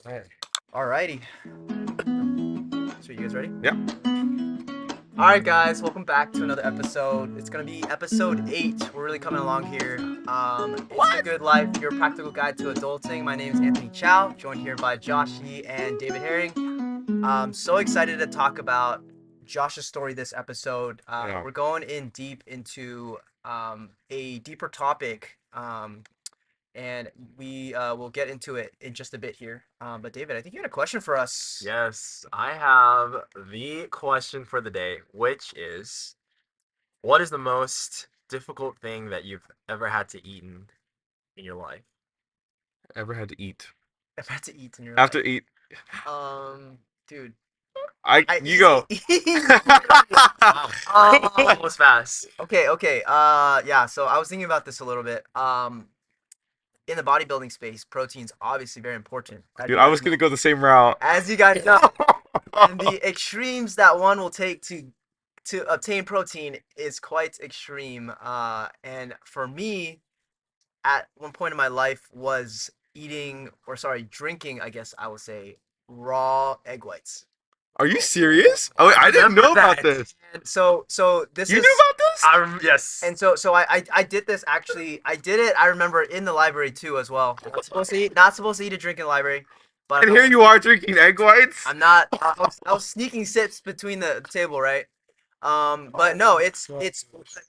Right. Alrighty. So you guys ready? Yeah. Alright guys, welcome back to another episode. It's gonna be episode 8. We're really coming along here. It's the Good Life, your practical guide to adulting. My name is Anthony Chow, joined here by Josh Yee and David Herring. I'm so excited to talk about Josh's story this episode. Yeah. We're going in deep into a deeper topic. And we will get into it in just a bit here. But David, I think you had a question for us. Yes, I have the question for the day, which is, what is the most difficult thing that you've ever had to eat in your life? Ever had to eat? I've had to eat in your Have life. to eat. Dude, You go. Wow, that was fast. Okay. Yeah. So I was thinking about this a little bit. In the bodybuilding space, protein's obviously very important. Dude, I was gonna go the same route. As you guys know, and the extremes that one will take to obtain protein is quite extreme. And for me, at one point in my life, was drinking, I guess I would say, raw egg whites. Are you serious? Oh, wait, I didn't remember know about that. this. And so this You is knew about this? Yes. and so I did this actually. I did it. I remember in the library too as well. Not supposed to eat a drink in the library, but And here you are drinking egg whites. I'm not. I was sneaking sips between the table, right? But no, it's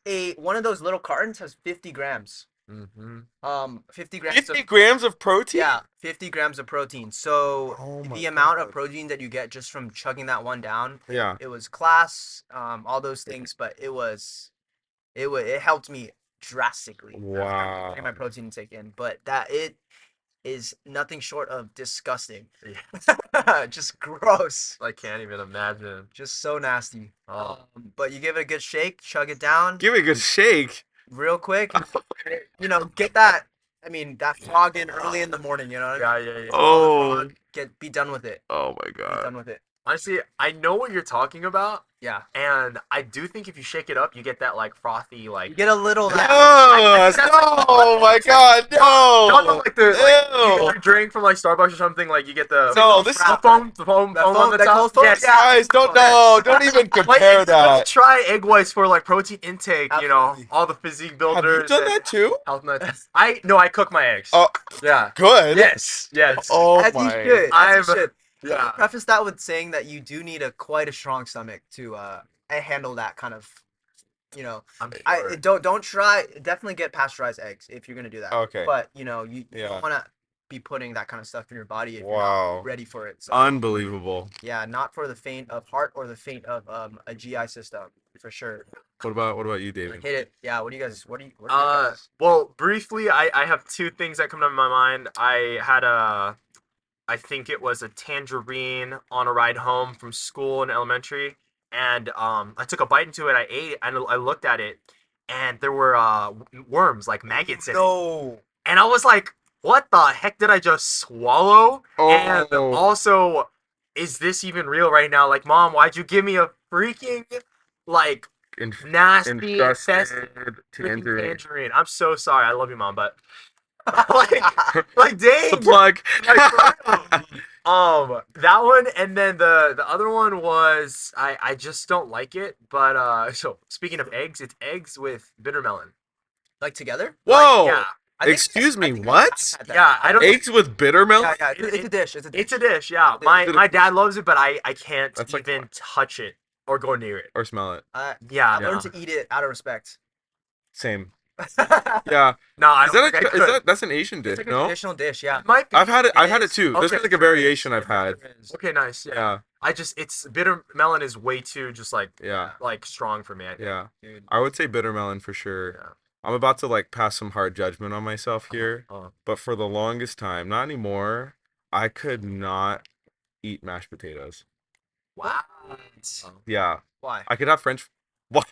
a one of those little cartons has 50 grams. Mm-hmm. 50 grams. 50 grams of protein? Yeah, 50 grams of protein. So Oh my the amount of God. protein that you get just from chugging that one down, Yeah. it was class, all those things, but it helped me drastically. Wow. Getting my protein intake in, but that it is nothing short of disgusting. Yeah. Just gross. I can't even imagine. Just so nasty. Oh. But you give it a good shake, chug it down Give it a good shake. real quick. Get that. I mean, that frog in early in the morning. You know what I mean? Yeah. Oh. Be done with it. Oh my Be God. done with it. Honestly, I know what you're talking about, Yeah. and I do think if you shake it up, you get that like frothy, You like get a little of that. Yes. Oh my God. no, No. like you Ew. get a drink from like Starbucks or something, like you get the No, this is the foam The on foam- the the top. cold foam? Yes. Yeah. Guys, don't even Like, compare you gotta that. try egg whites for like protein intake. Absolutely. All the physique Have builders. you done and that too? Health nuts. I cook my eggs. Oh, Yeah. good. Yes. Oh As my. you should. As you should. Yeah. Preface that with saying that you do need quite a strong stomach to handle that kind of, I'm I sure. don't try. Definitely get pasteurized eggs if you're gonna do that. Okay. But you Yeah. don't want to be putting that kind of stuff in your body if you're Wow. not ready for it. So Unbelievable. yeah, not for the faint of heart or the faint of a GI system for sure. What about you, David? Hit it. Yeah. What do you guys? What are your guys? Well, briefly, I have two things that come to my mind. I think it was a tangerine on a ride home from school in elementary, and I took a bite into it. I ate it, and I looked at it, and there were worms, like maggots in it, No. and I was like, "What the heck did I just swallow?" And Oh. also, is this even real right now? Like, Mom, why'd you give me a freaking like nasty infested freaking tangerine? I'm so sorry. I love you, Mom, but like dang. The plug. Like, for real. That one, and then the other one was I just don't like it. But so speaking of eggs, it's eggs with bittermelon. Like together? Whoa. Yeah, I think- Excuse me, I think what? I've had that. yeah. I don't. Eggs with bittermelon? Yeah. It's a dish. It's a dish. It's a dish. Yeah, It's a my dad loves it, but I can't That's like- even touch it or go near it. Or smell it? I Yeah, learned to eat it out of respect. Same. Yeah. no, I Is don't that think I is could. that that's an Asian It's dish, like a no? traditional dish. Yeah. It might be. I've had it is. too. This Okay. is like a variation I've had. Okay, nice. Yeah. Yeah. It's bitter melon is way too just like Yeah. strong for me. I think. Yeah. Dude. I would say bittermelon for sure. Yeah. I'm about to like pass some hard judgment on myself here, Uh-huh. but for the longest time, not anymore, I could not eat mashed potatoes. Wow. Yeah. Why? I could have French. What?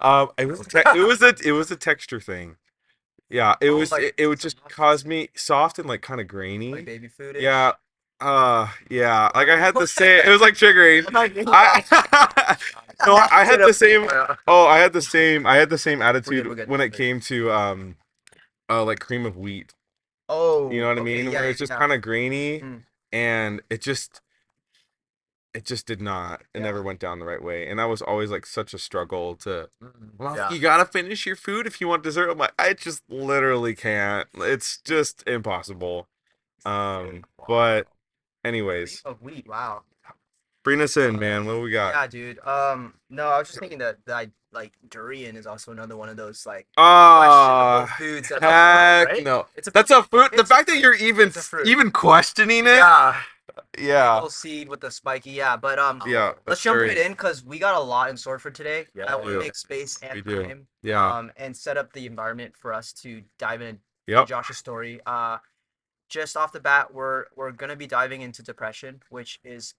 It was a texture thing. Yeah, it was like it would just cause me soft and like kind of grainy. Like baby food. Yeah. Yeah. Like I had the same. It was like triggering. I no, I had the same. Oh, I had the same. I had the same attitude we're good. when it came to like cream of wheat. Oh, You know what I okay, mean? yeah, Where yeah, it's just yeah. kind of grainy, Mm, and it just did not. It yeah. never went down the right way, and that was always like such a struggle to. Well, Yeah. you gotta finish your food if you want dessert. I'm like, I just literally can't. It's just impossible. But Cream anyways, of wheat. Wow. bring us in, man. What do we got? Yeah, dude. No, I was just thinking that I like durian is also another one of those like questionable Ah, foods that people like. heck Right? no. It's a That's a fruit. The it's a fact that fruit. you're even It's a fruit. even questioning it. Yeah. Big Yeah. old seed with the spiky, yeah. But Yeah. let's That's jump right very. in because we got a lot in store for today. Yeah. I We want to do. make space We and do. time, Yeah. and set up the environment for us to dive into Yep. Josh's story. Just off the bat, we're gonna be diving into depression, which is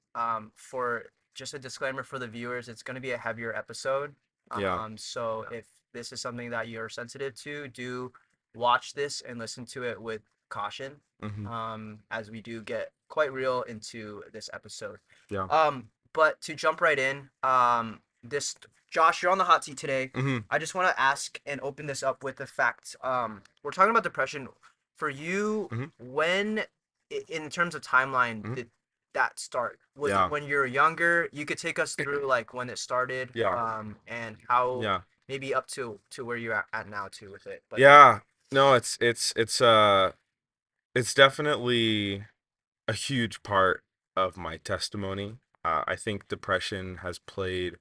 for just a disclaimer for the viewers, it's gonna be a heavier episode. Yeah. So if this is something that you're sensitive to, do watch this and listen to it with caution. Hmm. As we do get quite real into this episode. Yeah. But to jump right in, this Josh, you're on the hot seat today. Hmm. I just want to ask and open this up with the fact, we're talking about depression for you. Hmm. When in terms of timeline Hmm. did that start? Was Yeah. it when you were younger? You could take us through like when it started, Yeah. and how Yeah. maybe up to where you're at now too with it. But Yeah. No, it's definitely a huge part of my testimony. I think depression has played,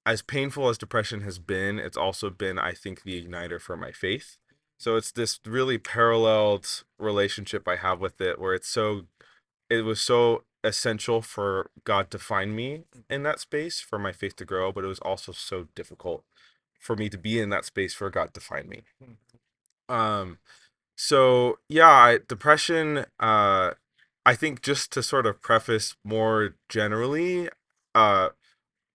as painful as depression has been, it's also been, I think, the igniter for my faith. So it's this really paralleled relationship I have with it, where it was so essential for God to find me in that space, for my faith to grow, but it was also so difficult for me to be in that space for God to find me. Um, so yeah, depression, I think, just to sort of preface more generally, uh,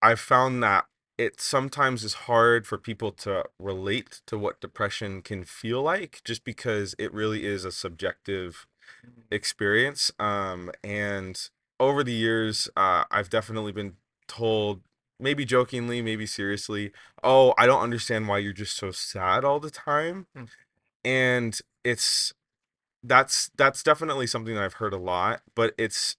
I've found that it sometimes is hard for people to relate to what depression can feel like, just because it really is a subjective experience. And over the years, I've definitely been told, maybe jokingly, maybe seriously, "Oh, I don't understand why you're just so sad all the time." Mm. And that's definitely something that I've heard a lot, but it's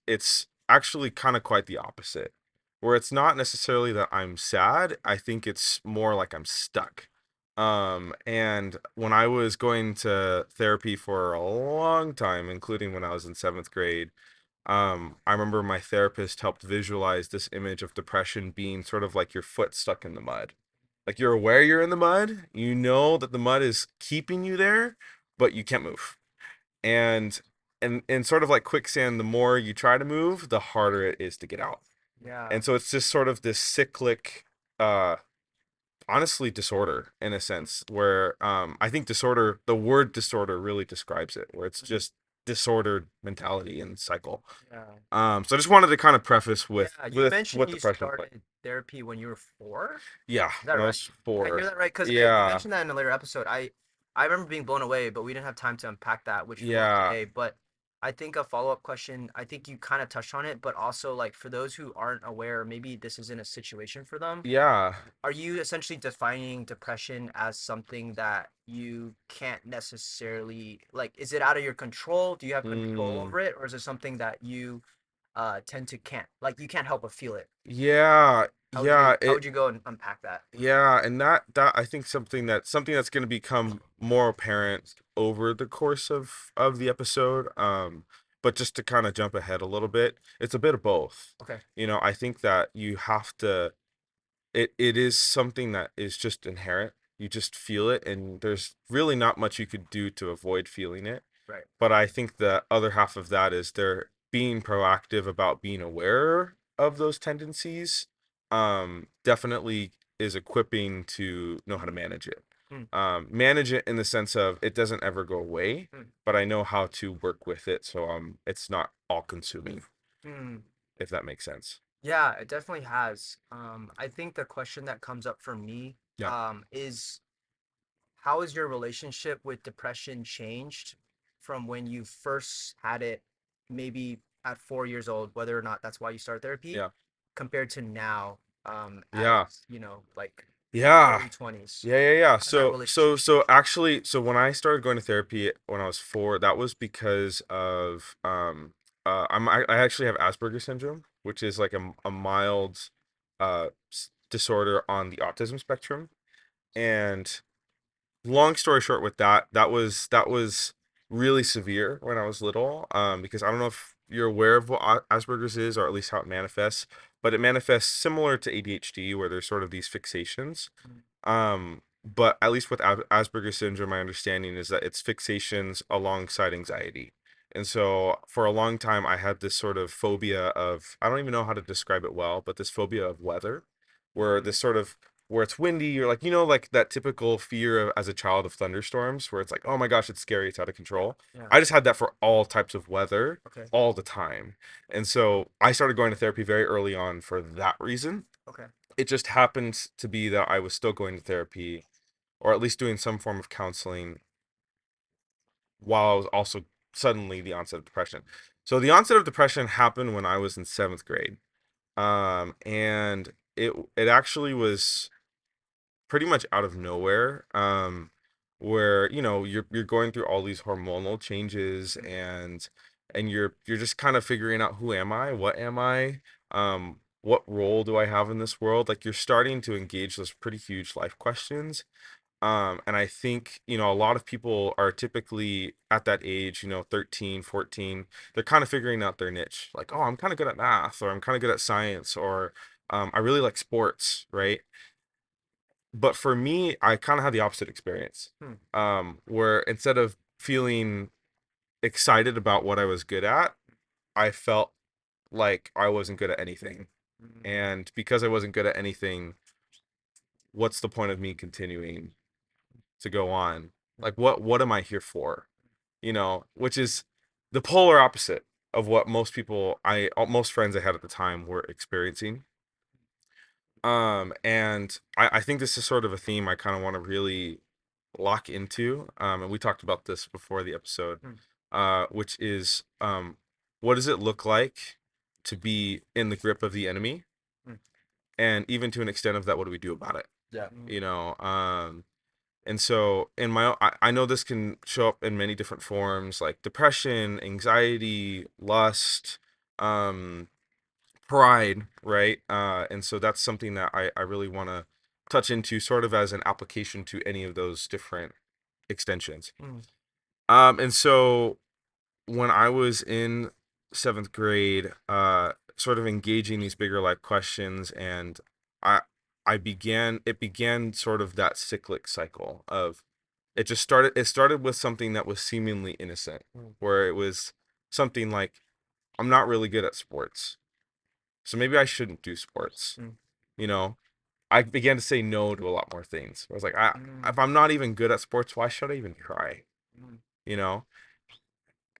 actually kind of quite the opposite. Where it's not necessarily that I'm sad, I think it's more like I'm stuck. And when I was going to therapy for a long time, including when I was in 7th grade, I remember my therapist helped visualize this image of depression being sort of like your foot stuck in the mud. Like, you're aware you're in the mud, you know that the mud is keeping you there, but you can't move. And and sort of like quicksand, the more you try to move, the harder it is to get out. yeah, And so it's just sort of this cyclic, uh honestly, disorder in a sense, where I think disorder, the word disorder really describes it, where it's just disordered mentality and cycle. yeah. So I just wanted to kind of preface Yeah, you with mentioned what you depression's like. started therapy when you were 4. Yeah, Is that when I right? was Did I hear 4. that right? Because you Yeah. mentioned that in a later episode. I remember being blown away, but we didn't have time to unpack that, which we will Yeah. today. But I think a follow-up question, I think you kind of touched on it, but also like for those who aren't aware, maybe this isn't a situation for them. Yeah. Are you essentially defining depression as something that you can't necessarily like, is it out of your control? Do you have control Mm. over it, or is it something that you tend to can't like you can't help but feel it? Yeah. Yeah. How would you go and unpack that? Yeah, and that I think something that's going to become more apparent over the course of the episode. But just to kind of jump ahead a little bit, it's a bit of both. Okay. I think that you have to, it is something that is just inherent. You just feel it, and there's really not much you could do to avoid feeling it. Right. But I think the other half of that is they're being proactive about being aware of those tendencies. Definitely is equipping to know how to manage it. Hmm. Manage it in the sense of it doesn't ever go away, Hmm. but I know how to work with it, so it's not all consuming, Hmm. if that makes sense. Yeah, it definitely has. I think the question that comes up for me, Yeah. is how has your relationship with depression changed from when you first had it, maybe at 4 years old, whether or not that's why you started therapy, Yeah. compared to now, Yeah. as you know, like Yeah. early 20s. Yeah. How's that relationship So change? actually, so when I started going to therapy when I was 4, that was because of I actually have Asperger's syndrome, which is like a mild disorder on the autism spectrum. And long story short with that, that was really severe when I was little. Because I don't know if you're aware of what Asperger's is, or at least how it manifests, but it manifests similar to ADHD, where there's sort of these fixations. Mm, But at least with Asperger's syndrome, my understanding is that it's fixations alongside anxiety. And so for a long time, I had this sort of phobia of, I don't even know how to describe it well, but this phobia of weather, where this sort of, where it's windy, you're like, like that typical fear of, as a child, of thunderstorms, where it's like, oh my gosh, it's scary, it's out of control. yeah. I just had that for all types of weather Okay. all the time. And so I started going to therapy very early on for that reason. Okay. It just happened to be that I was still going to therapy, or at least doing some form of counseling, while I was also suddenly the onset of depression. So the onset of depression happened when I was in 7th grade. And it actually was pretty much out of nowhere. Where you're going through all these hormonal changes, and you're just kind of figuring out, who am I? What am I? What role do I have in this world? Like, you're starting to engage those pretty huge life questions. And I think, a lot of people are typically at that age, 13, 14. They're kind of figuring out their niche. Like, oh, I'm kind of good at math, or I'm kind of good at science, or I really like sports, right? But for me, I kind of had the opposite experience. Hmm. Where instead of feeling excited about what I was good at, I felt like I wasn't good at anything. Mm, And because I wasn't good at anything, what's the point of me continuing to go on? Like, what am I here for? Which is the polar opposite of what most friends I had at the time were experiencing. And I think this is sort of a theme I kind of want to really lock into. And we talked about this before the episode, mm, which is, what does it look like to be in the grip of the enemy? mm. And even to an extent of that, what do we do about it? Yeah. And so I know this can show up in many different forms, like depression, anxiety, lust, um, pride, right? And so that's something that I really want to touch into, sort of as an application to any of those different extensions. Mm, And so when I was in 7th grade, sort of engaging these bigger life questions, and I it began sort of that cyclic cycle of, it started with something that was seemingly innocent, mm, where it was something like, I'm not really good at sports, so maybe I shouldn't do sports. mm, You know, I began to say no to a lot more things. I was like, mm, if I'm not even good at sports, why should I even try? mm. You know,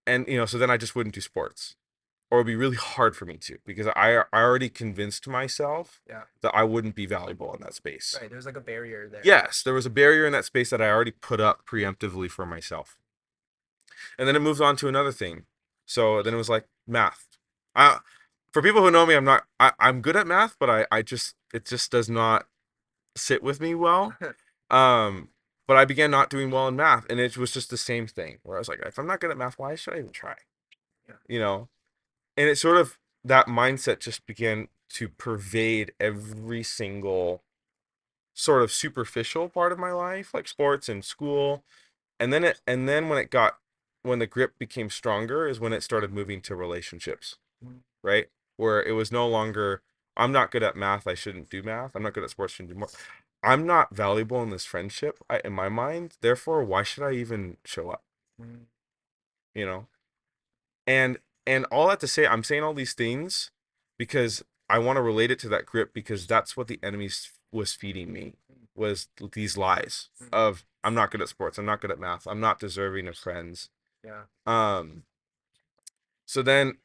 and so then I just wouldn't do sports, or it'd be really hard for me to, because I already convinced myself Yeah. that I wouldn't be valuable in that space. Right. There's like a barrier there. Yes, there was a barrier in that space that I already put up preemptively for myself. And then it moved on to another thing. So then it was like math. I, for people who know me, I'm good at math, but it just does not sit with me well. Um, but I began not doing well in math, and it was just the same thing, where I was like, if I'm not good at math, why should I even try? Yeah. You know? And it sort of, that mindset just began to pervade every single sort of superficial part of my life, like sports and school. And then when the grip became stronger, is when it started moving to relationships, Mm, right? Where it was no longer, I'm not good at math, I shouldn't do math. I'm not good at sports, shouldn't do more. I'm not valuable in this friendship, in my mind. Therefore, why should I even show up? mm, You know? And all that to say, I'm saying all these things because I want to relate it to that grip, because that's what the enemy was feeding me, was these lies mm. of, I'm not good at sports, I'm not good at math, I'm not deserving of friends. Yeah. Um so then,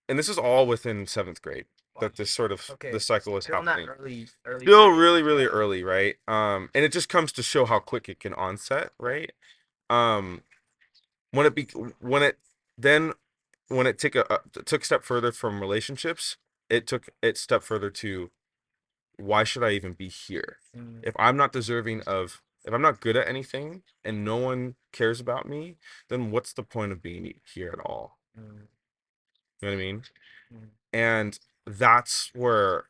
and this is all within 7th grade, Wow. that this sort of Okay. the cycle was Still in that happening. early Still phase. really, really Yeah. early, right? And it just comes to show how quick it can onset, right? Um when it be when it then when it took a step further from relationships, it took it step further to why should I even be here? If I'm not deserving of, if I'm not good at anything and no one cares about me, then what's the point of being here at all? You know what I mean? And that's where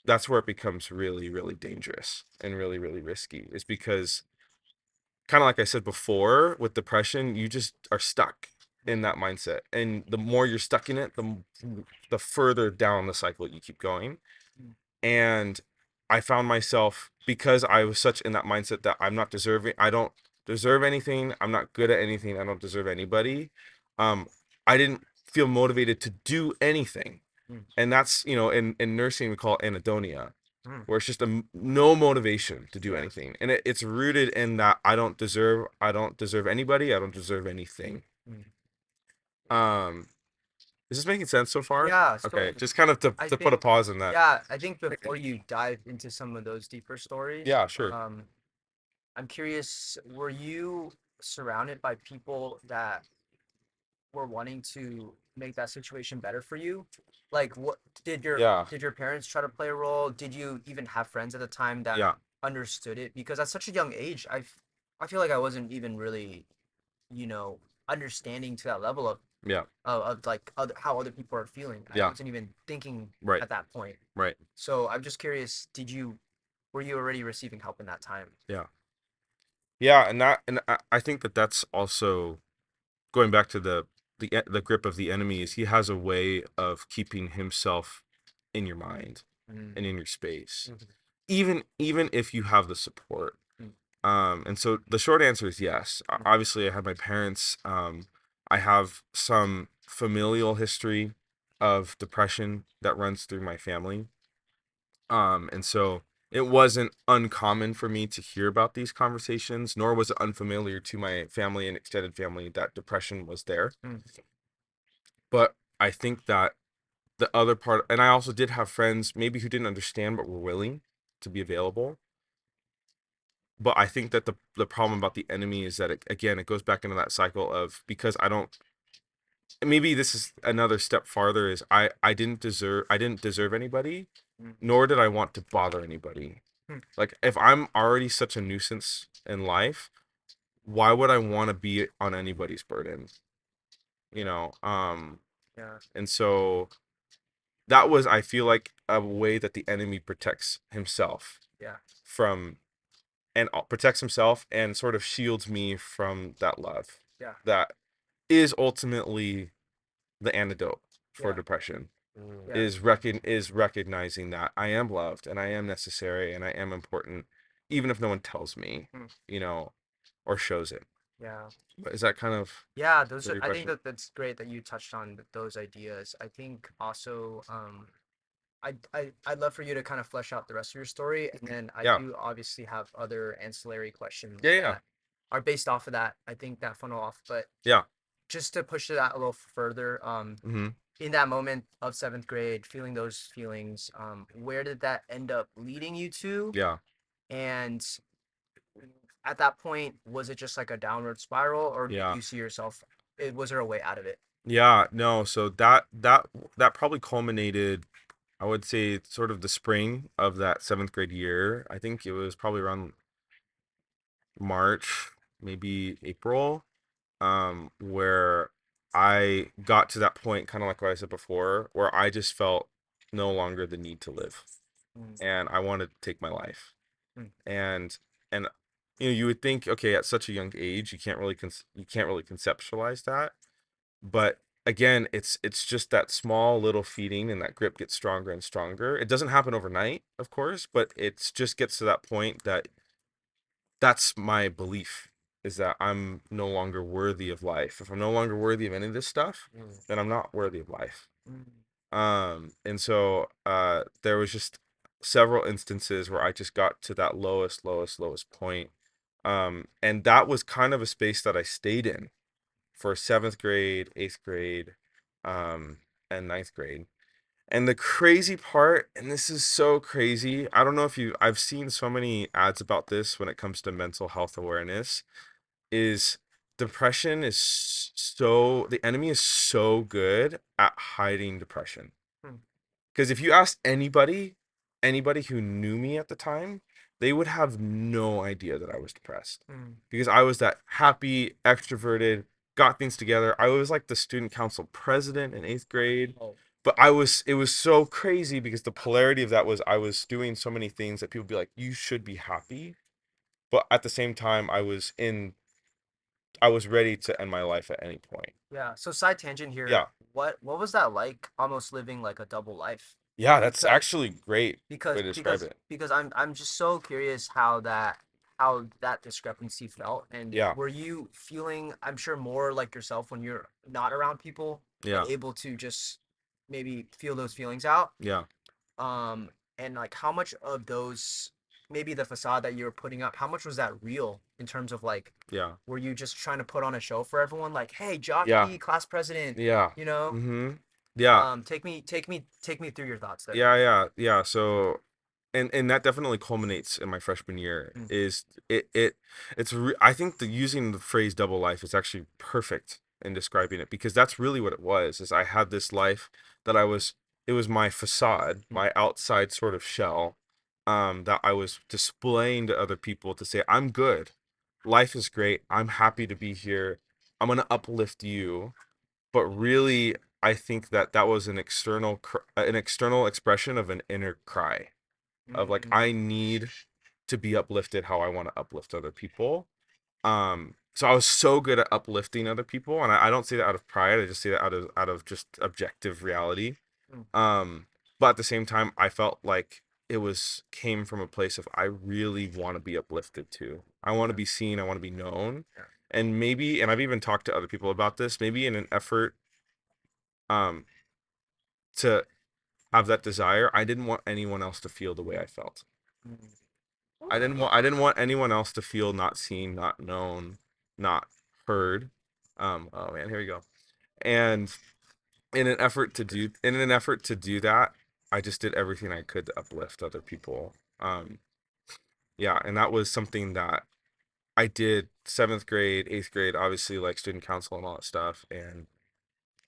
it becomes really, really dangerous and really, really risky, is because, kind of like I said before, with depression, you just are stuck in that mindset. And the more you're stuck in it, the further down the cycle you keep going. And I found myself, because I was such in that mindset that I'm not deserving, I don't deserve anything, I'm not good at anything, I don't deserve anybody. I didn't feel motivated to do anything. And that's, in nursing we call it anhedonia, where it's just no motivation to do anything. And it's rooted in that I don't deserve anybody, I don't deserve anything. Um is this making sense so far? Yeah. Okay, just kind of to put a pause in that. Yeah, I think before you dive into some of those deeper stories, Yeah, sure. I'm curious, were you surrounded by people that were wanting to make that situation better for you? Like, what did your parents try to play a role? Did you even have friends at the time that understood it? Because at such a young age, I feel like I wasn't even really, you know, understanding to that level of like how other people are feeling. I wasn't even thinking at that point. Right. So I'm just curious, were you already receiving help in that time? Yeah, and I think that that's also going back to the grip of the enemy. Is he has a way of keeping himself in your mind and in your space, even if you have the support. And so the short answer is yes. Obviously, I have my parents. I have some familial history of depression that runs through my family. And so it wasn't uncommon for me to hear about these conversations, nor was it unfamiliar to my family and extended family that depression was there. But I think that the other part, and I also did have friends maybe who didn't understand but were willing to be available. But I think that the problem about the enemy is that it goes back into that cycle of, because I don't, maybe this is another step farther, is I didn't deserve anybody, nor did I want to bother anybody. Like, if I'm already such a nuisance in life, why would I want to be on anybody's burden? You know, and so that was, I feel like, a way that the enemy protects himself from, and protects himself and sort of shields me from that love that is ultimately the antidote for depression. Is recognizing that I am loved and I am necessary and I am important, even if no one tells me, or shows it. But is that kind of I think that that's great that you touched on those ideas. I think also I'd love for you to kind of flesh out the rest of your story, and then I do obviously have other ancillary questions that are based off of that. I think that funnel off, but just to push it out a little further, in that moment of seventh grade, feeling those feelings, where did that end up leading you to? And at that point, was it just like a downward spiral, or did you see yourself? Was there a way out of it? No, so that probably culminated, I would say, sort of the spring of that seventh grade year. I think it was probably around March, maybe April, where I got to that point, kind of like what I said before, where I just felt no longer the need to live, and I wanted to take my life. And and you would think, okay, at such a young age, you can't really conceptualize that, but again, it's just that small little feeding, and that grip gets stronger and stronger. It doesn't happen overnight, of course, but it just gets to that point that that's my belief, is that I'm no longer worthy of life. If I'm no longer worthy of any of this stuff, then I'm not worthy of life. And so there was just several instances where I just got to that lowest point. And that was kind of a space that I stayed in for seventh grade, eighth grade, and ninth grade. And the crazy part, and this is so crazy, I don't know if I've seen so many ads about this when it comes to mental health awareness, is depression is the enemy is so good at hiding depression. Because if you ask anybody, anybody who knew me at the time, they would have no idea that I was depressed Mm. because I was that happy, extroverted, got things together. I was like the student council president in 8th grade. Oh. But it was so crazy because the polarity of that was I was doing so many things that people would be like, you should be happy. But at the same time, I was ready to end my life at any point. Yeah. So side tangent Yeah. here. What was that like? Almost living like a double life. Yeah, that's Because actually a great way because to describe because it. because I'm just so curious how that discrepancy felt, and Yeah. were you feeling, I'm sure, more like yourself when you're not around people and Yeah. able to just maybe feel those feelings out. Yeah. um and like how much of those, maybe the facade that you were putting up, how much was that real in terms of like, Yeah. were you just trying to put on a show for everyone, like, hey, Yeah. jockey, class president, Yeah. you know? Mm-hmm. Yeah. Take me through your thoughts there. Yeah. So, and that definitely culminates in my freshman year. Mm. Is I think the using the phrase double life is actually perfect in describing it because that's really what it was. Is I had this life that it was my facade, Mm. my outside sort of shell, that I was displaying to other people to say I'm good, life is great, I'm happy to be here, I'm gonna uplift you. But really, I think that that was an external expression of an inner cry of like Mm. I need to be uplifted how I want to uplift other people. So I was so good at uplifting other people, and I don't say that out of pride. I just say that out of just objective reality. Mm. Um, but at the same time, I felt like it was came from a place of I really want to be uplifted too. I want to Yeah. be seen. I want to be known. Yeah. And maybe, and I've even talked to other people about this. Maybe in an effort, um, to have that desire, I didn't want anyone else to feel the way I felt. Mm. I didn't want anyone else to feel not seen, not known, not heard. Oh man, here we go. And in an effort to do that, I just did everything I could to uplift other people. Yeah, and that was something that I did 7th grade, 8th grade, obviously like student council and all that stuff, and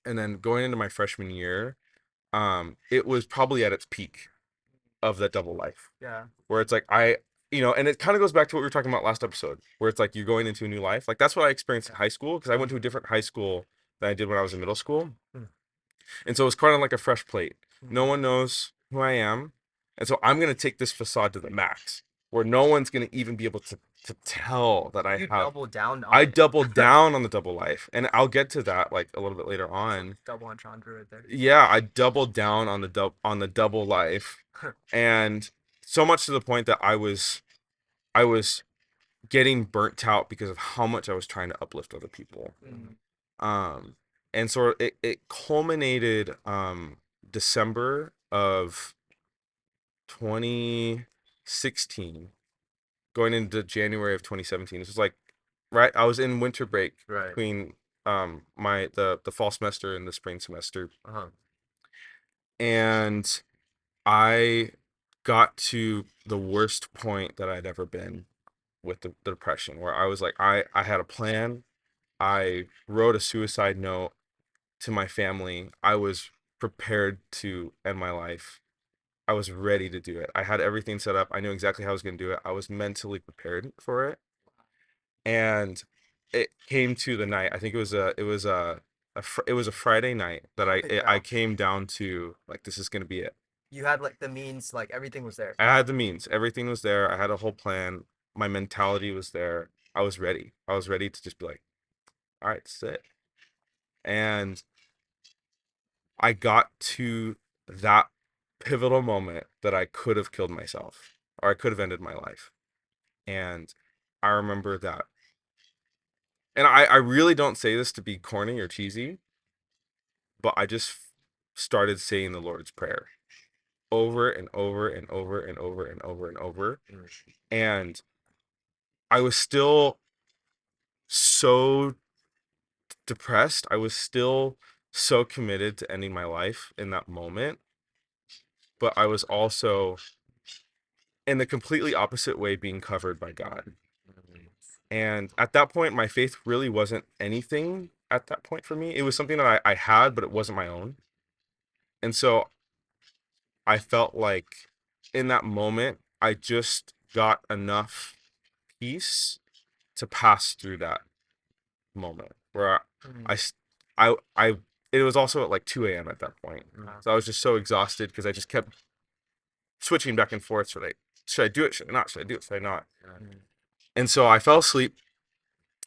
then going into my freshman year, it was probably at its peak of that double life Yeah. where it's like and it kind of goes back to what we were talking about last episode where it's like you're going into a new life. Like that's what I experienced in high school because I went to a different high school than I did when I was in middle school. Mm. And so it's kind of like a fresh plate. No Mm. one knows who I am. And so I'm going to take this facade to the max where no one's going to even be able to tell that You double down on I it. doubled down on the double life. And I'll get to that like a little bit later on. Double entendre right there. Yeah, I doubled down on the double life. And so much to the point that I was getting burnt out because of how much I was trying to uplift other people. Mm. Um, and so it culminated December of 2016, going into January of 2017. This was like right. I was in winter break Right. between my the fall semester and the spring semester, Uh-huh. and I got to the worst point that I'd ever been with the depression, where I was like, I had a plan. I wrote a suicide note to my family. I was prepared to end my life. I was ready to do it. I had everything set up. I knew exactly how I was going to do it. I was mentally prepared for it. And it came to the night. I think it was a Friday night that I Yeah. came down to like this is going to be it. You had like the means, like everything was there. I had the means. Everything was there. I had a whole plan. My mentality was there. I was ready. I was ready to just be like, all right, sit. And I got to that pivotal moment that I could have killed myself or I could have ended my life. And I remember that. And I really don't say this to be corny or cheesy, but I just started saying the Lord's Prayer over and over and over and over and over and over. And I was still so depressed. I was still so committed to ending my life in that moment, but I was also in the completely opposite way being covered by God. And at that point, my faith really wasn't anything at that point for me. It was something that I had, but it wasn't my own. And so I felt like in that moment, I just got enough peace to pass through that moment where I, I it was also at like 2 a.m. at that point. So I was just so exhausted because I just kept switching back and forth. Should I do it? Should I not? Should I do it? Should I not? And so I fell asleep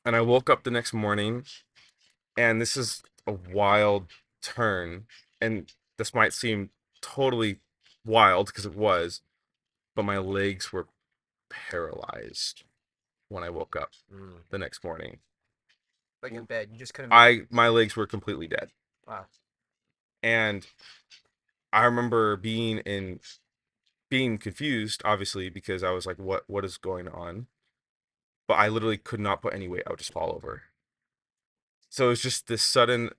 and I woke up the next morning, and this is a wild turn. And this might seem totally wild because it was, but my legs were paralyzed when I woke up the next morning. Like in bed, you just couldn't move. My legs were completely dead. Wow. And I remember being confused, obviously, because I was like, what is going on? But I literally could not put any weight. I would just fall over. So it was just this sudden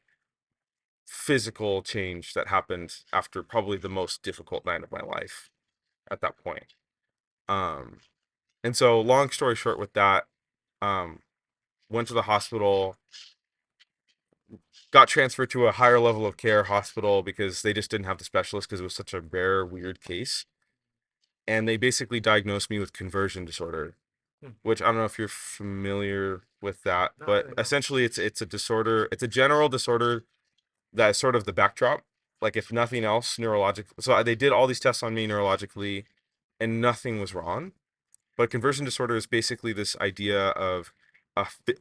physical change that happened after probably the most difficult night of my life at that point. Um, and so long story short with that, um, went to the hospital, got transferred to a higher level of care hospital because they just didn't have the specialist because it was such a rare, weird case. And they basically diagnosed me with conversion disorder, which I don't know if you're familiar with that, but essentially it's a disorder. It's a general disorder that is sort of the backdrop. Like if nothing else, neurological. So they did all these tests on me neurologically, and nothing was wrong. But conversion disorder is basically this idea of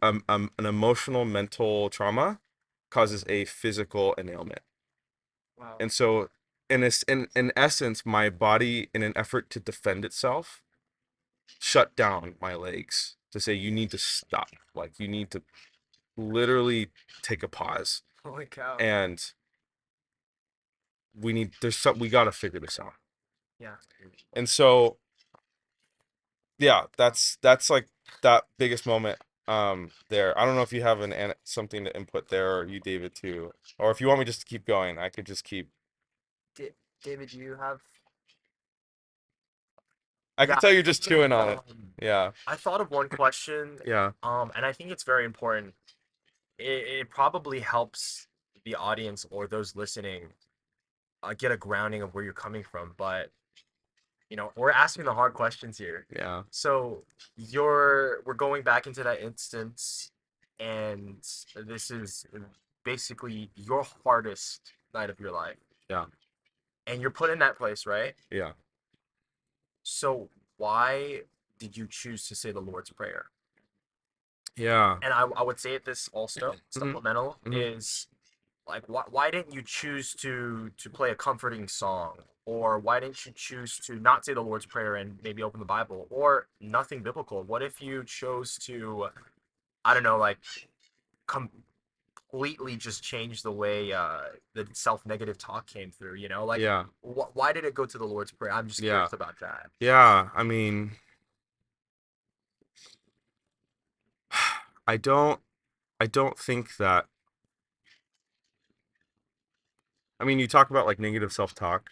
an emotional mental trauma causes a physical ailment. Wow. And so in essence, my body, in an effort to defend itself, shut down my legs to say you need to stop. Like you need to literally take a pause. Holy cow. And we got to figure this out. Yeah. And so yeah, that's like that biggest moment there. I don't know if you have something to input there, or you, David, too, or if you want me just to keep going, I could just keep. David, do you have? I could tell you're just chewing on it. Yeah. I thought of one question. Yeah. And I think it's very important. It probably helps the audience or those listening get a grounding of where you're coming from. But we're asking the hard questions here. Yeah. So we're going back into that instance, and this is basically your hardest night of your life. Yeah. And you're put in that place, right? Yeah. So why did you choose to say the Lord's Prayer? Yeah. And I would say it this also supplemental Mhm. is like why didn't you choose to play a comforting song, or why didn't you choose to not say the Lord's Prayer and maybe open the Bible, or nothing biblical? What if you chose to, I don't know, like completely just change the way the self-negative talk came through, like Yeah. why did it go to the Lord's Prayer? I'm just Yeah. curious about that. Yeah. I mean, I don't think that. I mean, you talk about like negative self-talk.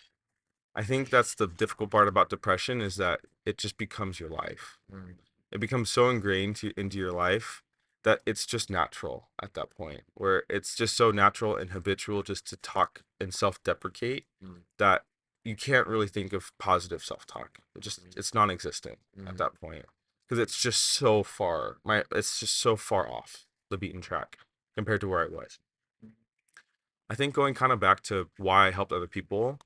I think that's the difficult part about depression is that it just becomes your life. It becomes so ingrained into your life that it's just natural at that point, where it's just so natural and habitual just to talk and self-deprecate that you can't really think of positive self-talk. It's non-existent at that point because it's just so far it's just so far off the beaten track compared to where I was. I think going kind of back to why I helped other people,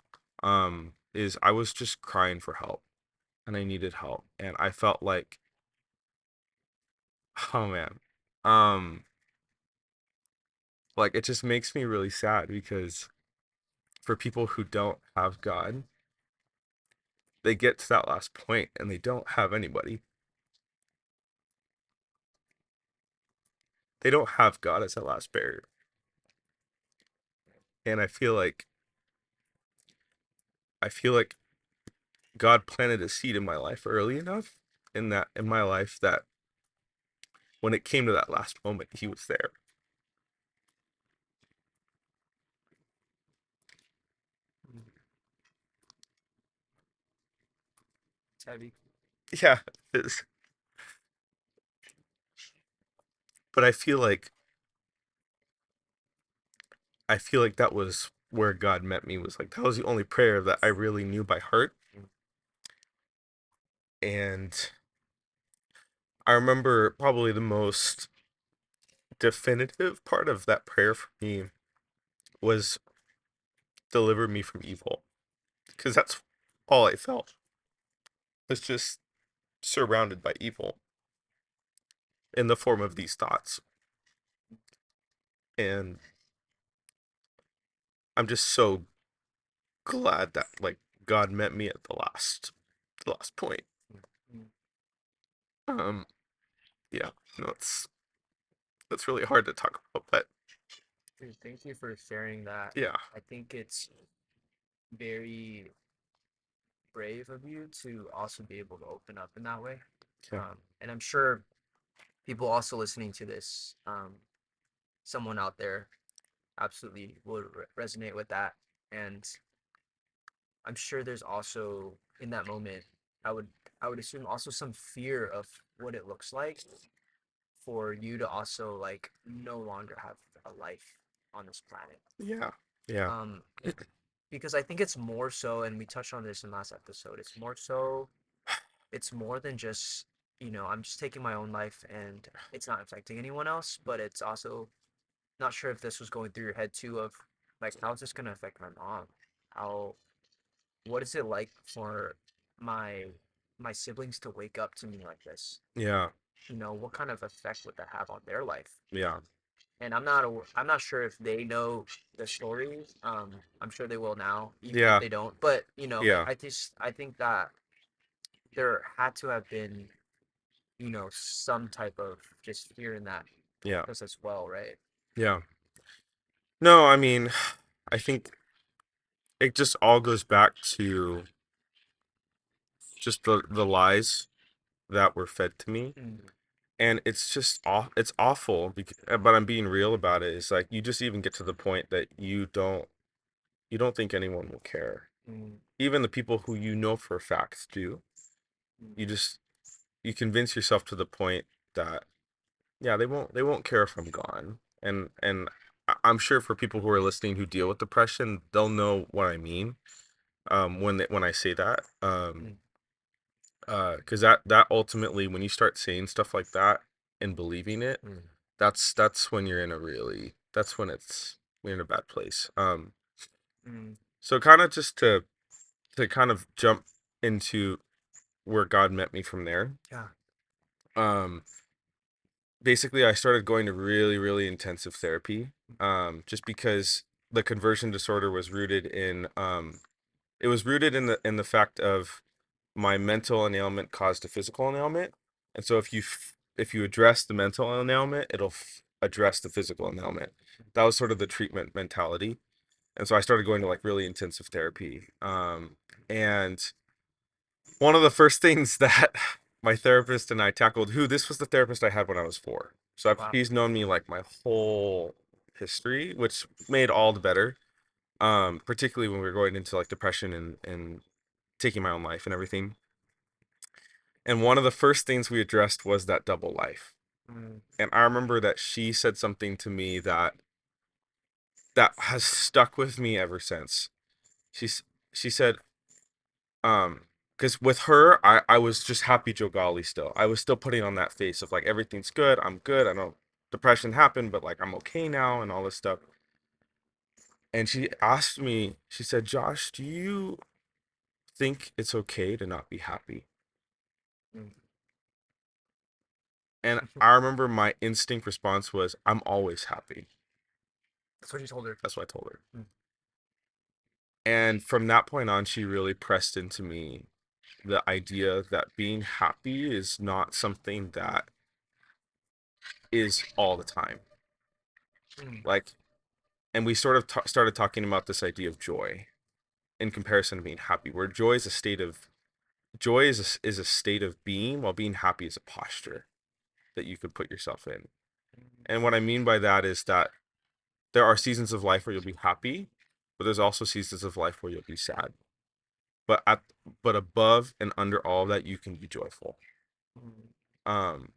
is I was just crying for help and I needed help. And I felt like, oh man, um, like it just makes me really sad because for people who don't have God, they get to that last point and they don't have anybody. They don't have God as that last barrier. And I feel like God planted a seed in my life early enough in my life that when it came to that last moment, he was there. It's heavy. Yeah, it is. But I feel like that was where God met me, was like that was the only prayer that I really knew by heart. And I remember probably the most definitive part of that prayer for me was deliver me from evil, because that's all I felt, was just surrounded by evil in the form of these thoughts. And I'm just so glad that like God met me at the last point. Um yeah, no, it's really hard to talk about, but Dude, thank you for sharing that. yeah. I think it's very brave of you to also be able to open up in that way. Yeah. And I'm sure people also listening to this, someone out there absolutely will resonate with that. And I'm sure there's also in that moment, I would I would assume also some fear of what it looks like for you to also like no longer have a life on this planet. Yeah. Yeah. Um, because I think it's more so, and we touched on this in last episode, it's more so, it's more than just, I'm just taking my own life and it's not affecting anyone else, but it's also not sure if this was going through your head too of like, how's this gonna affect my mom? How, what is it like for my my siblings to wake up to me like this? Yeah. What kind of effect would that have on their life? Yeah. And I'm not sure if they know the story. I'm sure they will now, even if Yeah. they don't. But Yeah. I think that there had to have been some type of just fear in that Yeah. process as well, right? Yeah. No, I mean, I think it just all goes back to just the lies that were fed to me. Mm, And it's just it's awful because, but I'm being real about it. It's like you just even get to the point that you don't think anyone will care. mm, Even the people who you know for a fact do. mm, You just you convince yourself to the point that yeah, they won't care if I'm gone. And I'm sure for people who are listening who deal with depression, they'll know what I mean when I say that. mm, Because that ultimately, when you start saying stuff like that and believing it, mm, that's when you're in a really that's when we're in a bad place. mm. So kind of just to kind of jump into where God met me from there. Yeah. Um, basically, I started going to really really intensive therapy. Just because the conversion disorder was rooted in it was rooted in the fact of my mental ailment caused a physical ailment, and so if you address the mental ailment, it'll address the physical ailment. That was sort of the treatment mentality, and so I started going to like really intensive therapy. And one of the first things that my therapist and I tackled, who this was the therapist I had when I was 4, so Wow. he's known me like my whole history, which made all the better. Particularly when we were going into like depression and taking my own life and everything. And one of the first things we addressed was that double life. Mm, And I remember that she said something to me that has stuck with me ever since. She said, because with her, I was just happy Joe Golly still. I was still putting on that face of like everything's good, I'm good. I know depression happened, but like I'm okay now and all this stuff. And she asked me, she said, Josh, do you think it's okay to not be happy? mm. And I remember my instinct response was, I'm always happy. That's what you told her. That's what I told her. Mm, And from that point on, she really pressed into me the idea that being happy is not something that is all the time. mm, Like, and we sort of started talking about this idea of joy in comparison to being happy, where joy is a state of being, while being happy is a posture that you could put yourself in. And what I mean by that is that there are seasons of life where you'll be happy, but there's also seasons of life where you'll be sad. But but above and under all of that, you can be joyful. mm. Um,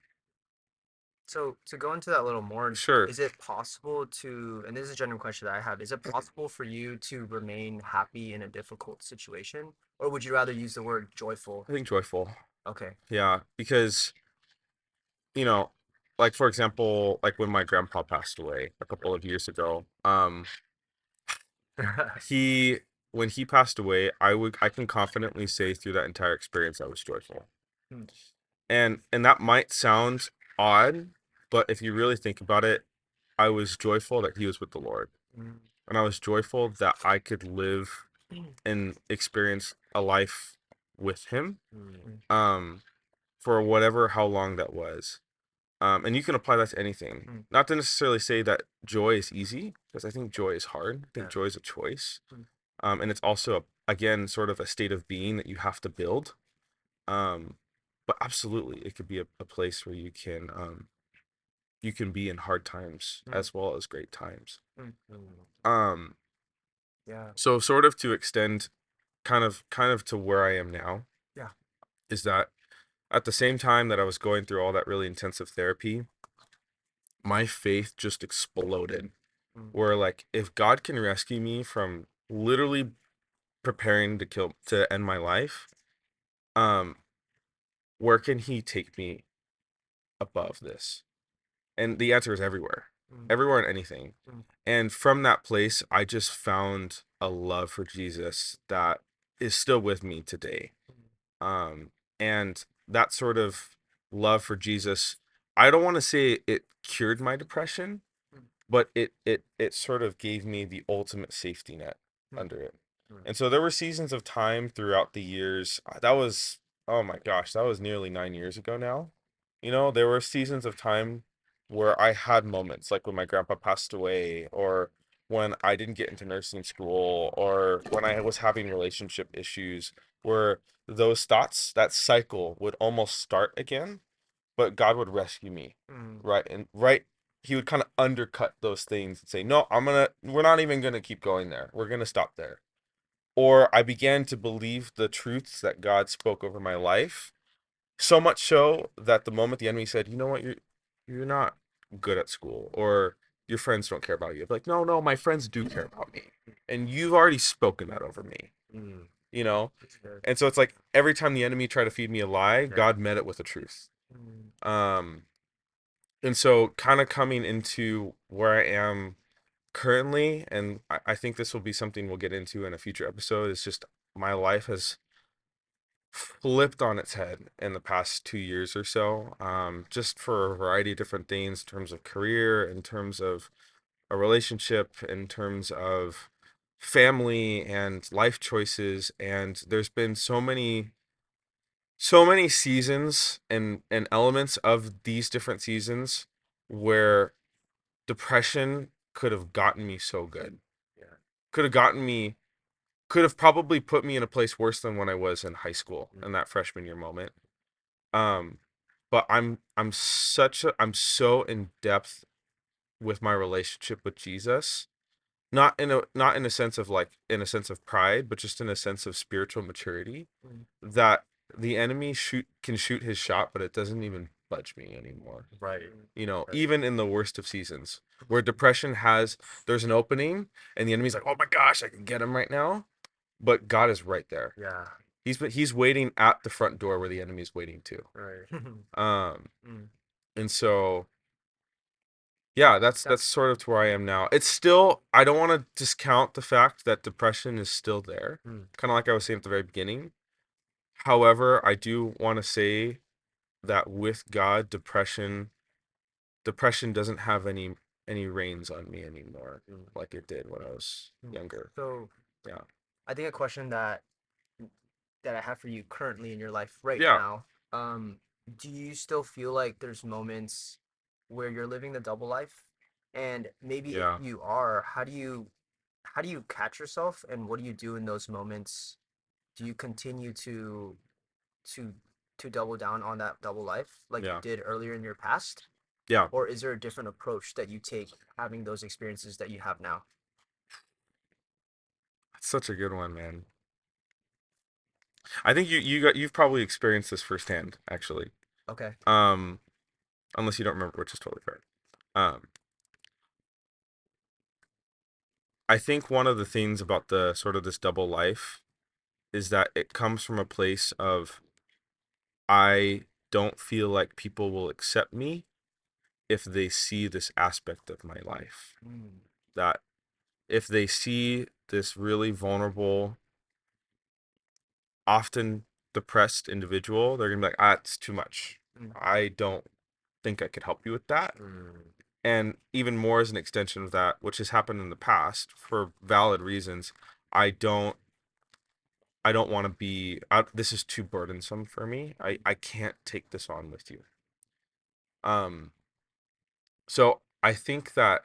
So to go into that a little more, sure. is it possible to, and this is a general question that I have, is it possible for you to remain happy in a difficult situation? Or would you rather use the word joyful? I think joyful. Okay. Yeah, because you know, like for example, like when my grandpa passed away a couple of years ago, he when he passed away, I can confidently say through that entire experience I was joyful. Hmm. And that might sound odd, but if you really think about it, I was joyful that he was with the Lord. Mm. And I was joyful that I could live and experience a life with him. Mm. Um for whatever how long that was. And you can apply that to anything. Mm. Not to necessarily say that joy is easy, because I think joy is hard. I think Yeah. joy is a choice. Mm. And it's also, again, sort of a state of being that you have to build. Um, but absolutely, it could be a place where you can be in hard times Mm. as well as great times. Mm. Um, Yeah. so sort of to extend kind of to where I am now Yeah. is that at the same time that I was going through all that really intensive therapy, my faith just exploded. Mm. Where like if God can rescue me from literally preparing to end my life, um, where can he take me above this? And the answer is everywhere. Mm. Everywhere and anything. Mm. And from that place, I just found a love for Jesus that is still with me today. Um, and that sort of love for Jesus, I don't want to say it cured my depression, Mm. but it sort of gave me the ultimate safety net Mm. under it. Mm. And so there were seasons of time throughout the years. That was, oh my gosh, that was nearly 9 years ago now. There were seasons of time where I had moments like when my grandpa passed away, or when I didn't get into nursing school, or when I was having relationship issues, where those thoughts, that cycle would almost start again, but God would rescue me. Mm. Right. And he would kind of undercut those things and say, no, we're not even going to keep going there. We're going to stop there. Or I began to believe the truths that God spoke over my life, so much so that the moment the enemy said, you know what, you're not good at school, or your friends don't care about you. I'd be like, no, no, my friends do care about me. And you've already spoken that over me. Mm. You know? That's good. And so it's like every time the enemy tried to feed me a lie, Yeah. God met it with a truth. Mm. And so kind of coming into where I am currently, and I think this will be something we'll get into in a future episode, is just my life has flipped on its head in the past 2 years or so, just for a variety of different things in terms of career, in terms of a relationship, in terms of family and life choices. And there's been so many seasons and elements of these different seasons where depression could have gotten me so good. Yeah. Could have gotten me, could have probably put me in a place worse than when I was in high school in that freshman year moment. Um, but I'm so in depth with my relationship with Jesus. Not in a sense of like in a sense of pride, but just in a sense of spiritual maturity, Mm. that the enemy can shoot his shot, but it doesn't even budge me anymore. Right. Right. Even in the worst of seasons where depression there's an opening and the enemy's like, oh my gosh, I can get him right now. But God is right there. Yeah. He's waiting at the front door where the enemy's waiting too. Right. Um, Mm. and so yeah, that's sort of to where I am now. It's still, I don't want to discount the fact that depression is still there, Mm. kind of like I was saying at the very beginning. However, I do want to say that with God, depression doesn't have any reins on me anymore, like it did when I was Mm. younger. So Yeah. I think a question that I have for you currently in your life right Yeah. now, do you still feel like there's moments where you're living the double life? And maybe if Yeah. you are, how do you catch yourself and what do you do in those moments? Do you continue to to double down on that double life like you Yeah. did earlier in your past? Yeah. Or is there a different approach that you take having those experiences that you have now? That's such a good one, man. I think you've probably experienced this firsthand, actually. Okay. Um, unless you don't remember, which is totally fair. Um, I think one of the things about the sort of this double life is that it comes from a place of I don't feel like people will accept me if they see this aspect of my life. That if they see this really vulnerable, often depressed individual, they're gonna be like, it's too much. I don't think I could help you with that. And even more as an extension of that, which has happened in the past for valid reasons, I don't want to be, this is too burdensome for me. I can't take this on with you. So I think that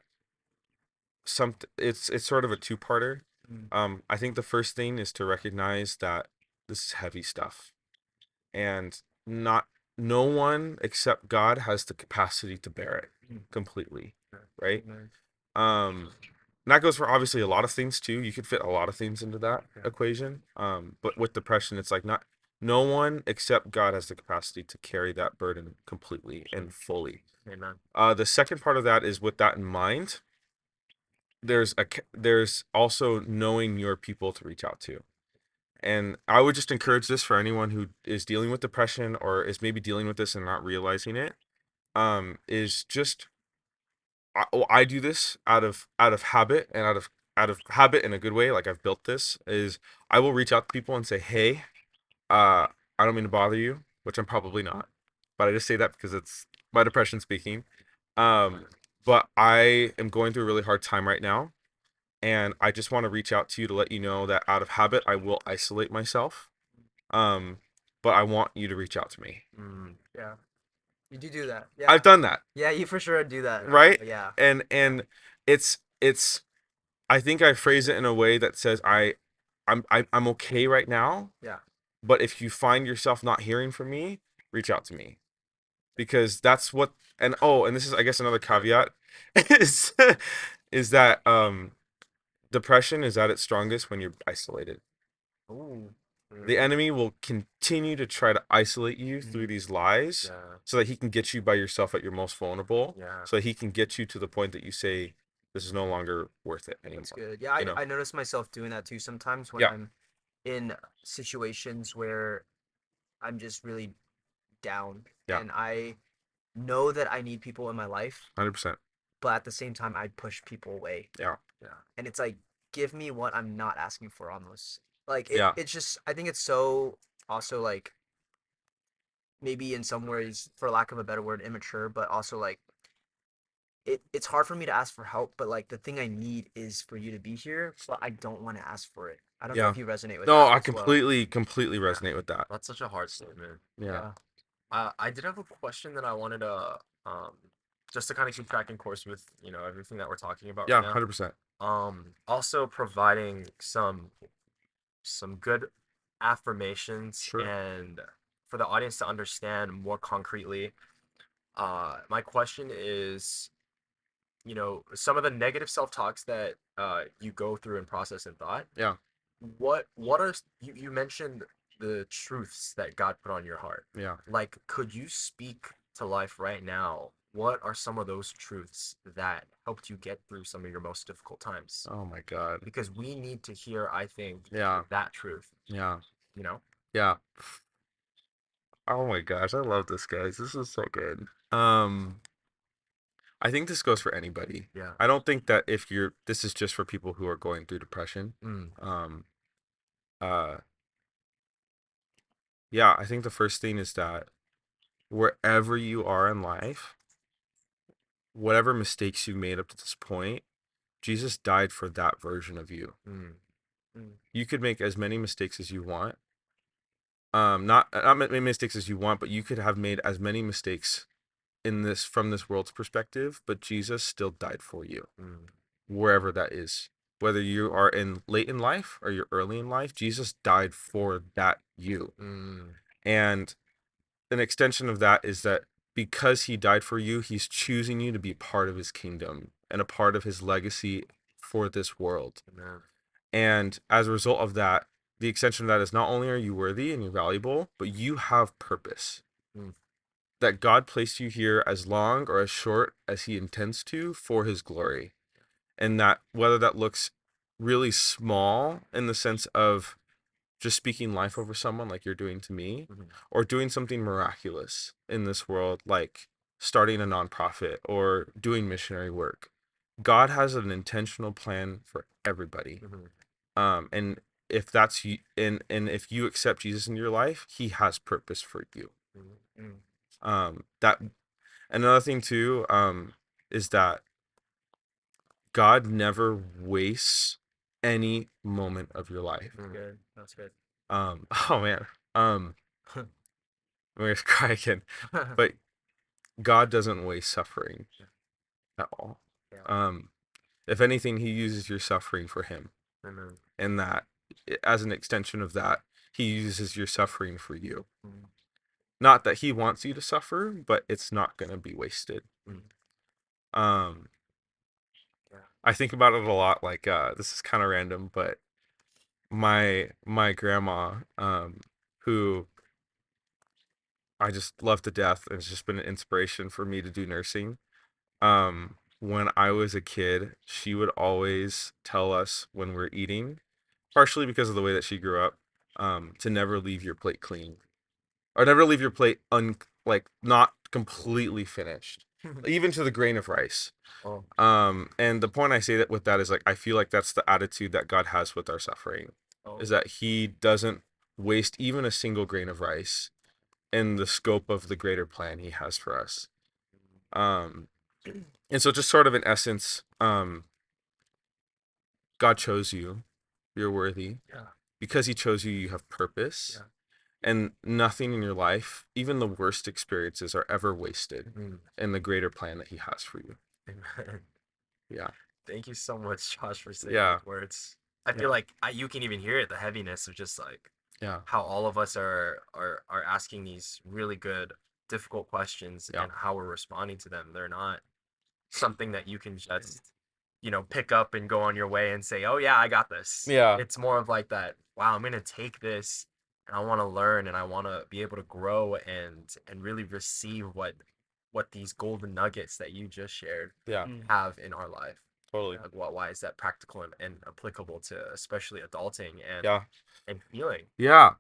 it's sort of a two-parter. I think the first thing is to recognize that this is heavy stuff, and not no one except God has the capacity to bear it completely, right? And that goes for obviously a lot of things too. You could fit a lot of things into that equation. But with depression, it's like no one except God has the capacity to carry that burden completely and fully. Amen. The second part of that is with that in mind, there's also knowing your people to reach out to. And I would just encourage this for anyone who is dealing with depression or is maybe dealing with this and not realizing it. Is just I do this out of habit and out of habit in a good way. Like I've built this is I will reach out to people and say, hey, I don't mean to bother you, which I'm probably not, but I just say that because it's my depression speaking. But I am going through a really hard time right now. And I just want to reach out to you to let you know that out of habit, I will isolate myself. But I want you to reach out to me. Yeah. You do that. Yeah. I've done that. Yeah, you for sure do that. Right? Yeah. And it's I think I phrase it in a way that says I'm okay right now. Yeah. But if you find yourself not hearing from me, reach out to me. Because that's what and this is I guess another caveat is is that depression is at its strongest when you're isolated. Ooh. The enemy will continue to try to isolate you through these lies so that he can get you by yourself at your most vulnerable. So that he can get you to the point that you say, this is no longer worth it anymore. That's good. Yeah, I notice myself doing that too sometimes when I'm in situations where I'm just really down and I know that I need people in my life. 100%. But at the same time, I push people away. Yeah. And it's like, give me what I'm not asking for almost. Like, it's just, I think it's so also like, maybe in some ways, for lack of a better word, immature, but also like, it's hard for me to ask for help, but like the thing I need is for you to be here, but I don't want to ask for it. I don't know if you resonate with that. No, I completely resonate with that. That's such a hard statement. Yeah. I did have a question that I wanted to just to kind of keep tracking course with everything that we're talking about right now. 100%. Also providing some good affirmations and for the audience to understand more concretely. My question is, some of the negative self-talks that you go through and process in thought. Yeah. What are you mentioned the truths that God put on your heart? Yeah. Like, could you speak to life right now? What are some of those truths that helped you get through some of your most difficult times? Oh my God. Because we need to hear, I think, that truth. Yeah. Yeah. Oh my gosh, I love this, guys. This is so good. I think this goes for anybody. Yeah. I don't think that this is just for people who are going through depression. Yeah, I think the first thing is that wherever you are in life, whatever mistakes you made up to this point, Jesus died for that version of you. You could make as many mistakes as you want. Not many mistakes as you want, but you could have made as many mistakes from this world's perspective, but Jesus still died for you. Wherever that is. Whether you are late in life or you're early in life, Jesus died for that you. And an extension of that is that because he died for you, he's choosing you to be part of his kingdom and a part of his legacy for this world. Amen. And as a result of that, the extension of that is not only are you worthy and you're valuable, but you have purpose. That God placed you here as long or as short as he intends to for his glory. And that whether that looks really small in the sense of just speaking life over someone like you're doing to me, Mhm. or doing something miraculous in this world, like starting a nonprofit or doing missionary work. God has an intentional plan for everybody. Mhm. And if that's you, and if you accept Jesus in your life, he has purpose for you. Mhm. That another thing too, is that God never wastes any moment of your life. That's good. That's good. Oh man. I'm gonna cry again. But God doesn't waste suffering at all. Yeah. If anything, he uses your suffering for him. Amen. And that as an extension of that, he uses your suffering for you. Mhm. Not that he wants you to suffer, but it's not gonna be wasted. Mhm. Um Yeah. I think about it a lot, like this is kind of random, but my grandma, who I just love to death, and it's just been an inspiration for me to do nursing. When I was a kid, she would always tell us when we're eating, partially because of the way that she grew up, to never leave your plate clean, or never leave your plate like not completely finished, even to the grain of rice. Oh. And the point I say that with that is, like, I feel like that's the attitude that God has with our suffering, is that he doesn't waste even a single grain of rice in the scope of the greater plan he has for us. Um, and so just sort of in essence, God chose you, you're worthy. Yeah. Because he chose you, you have purpose. Yeah. And nothing in your life, even the worst experiences, are ever wasted Mhm. in the greater plan that he has for you. Amen. Yeah. Thank you so much, Josh, for saying Yeah. those words. I Yeah. feel like you can even hear it, the heaviness of just like Yeah. how all of us are asking these really good, difficult questions Yeah. and how we're responding to them. They're not something that you can just, pick up and go on your way and say, "Oh yeah, I got this." Yeah. It's more of like that, wow, I'm gonna take this and I want to learn and I want to be able to grow and really receive what these golden nuggets that you just shared Yeah. have in our life. Totally. Like, why is that practical and applicable to especially adulting Yeah. and healing? Yeah.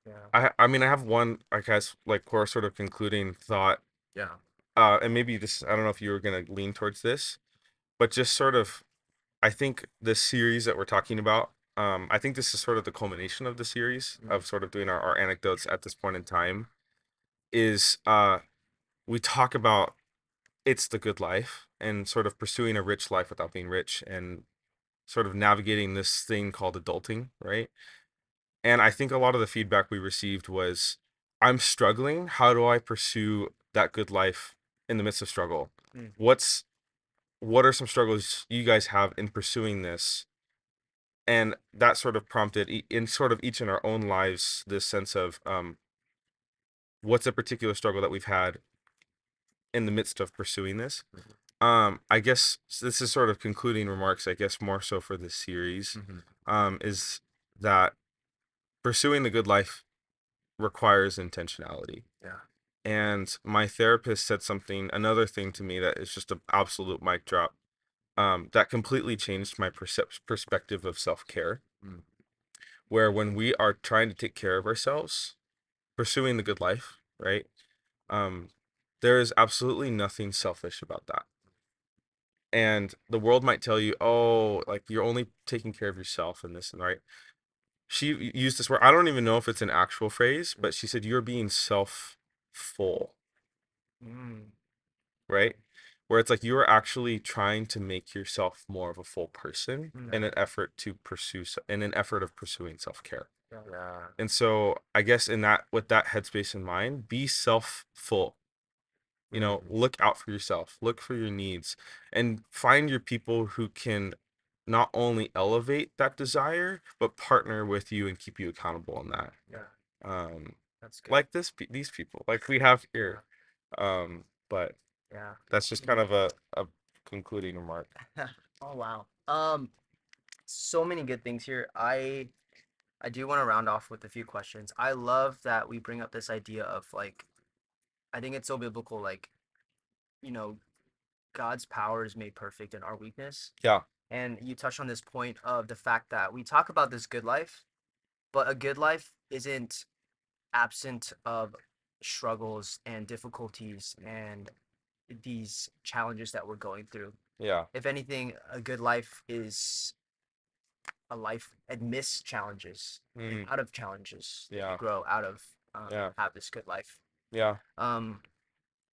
Yeah. I mean, I have one, I guess, like, core sort of concluding thought. Yeah. And maybe this, I don't know if you were gonna lean towards this, but just sort of, I think this series that we're talking about, I think this is sort of the culmination of the series of sort of doing our anecdotes at this point in time, is we talk about it's the good life and sort of pursuing a rich life without being rich, and sort of navigating this thing called adulting, right? And I think a lot of the feedback we received was, I'm struggling. How do I pursue that good life in the midst of struggle? Mm. What are some struggles you guys have in pursuing this? And that sort of prompted in sort of each in our own lives this sense of, what's a particular struggle that we've had in the midst of pursuing this. I guess this is sort of concluding remarks, I guess, more so for this series, is that pursuing the good life requires intentionality. Yeah. And my therapist said another thing to me that is just an absolute mic drop, that completely changed my perspective of self-care. Mm. Where when we are trying to take care of ourselves, pursuing the good life, right? Um, there is absolutely nothing selfish about that. And the world might tell you, oh, like, you're only taking care of yourself and this and right. She used this word, I don't even know if it's an actual phrase, but she said, you're being self-full, Mm. right? Where it's like you are actually trying to make yourself more of a full person in an effort to in an effort of pursuing self-care. Yeah. And so I guess in that, with that headspace in mind, be self-full. Look out for yourself, look for your needs, and find your people who can not only elevate that desire, but partner with you and keep you accountable on that. Yeah. Um, That's good. like these people, like we have here. But Yeah. that's just kind of a concluding remark. Oh wow. So many good things here. I do want to round off with a few questions. I love that we bring up this idea of, like, I think it's so biblical, like, you know, God's power is made perfect in our weakness. Yeah. And you touched on this point of the fact that we talk about this good life, But a good life isn't absent of struggles and difficulties and these challenges that we're going through. Yeah. If anything, a good life is a life amidst challenges and out of challenges that you grow out of, have this good life. Yeah.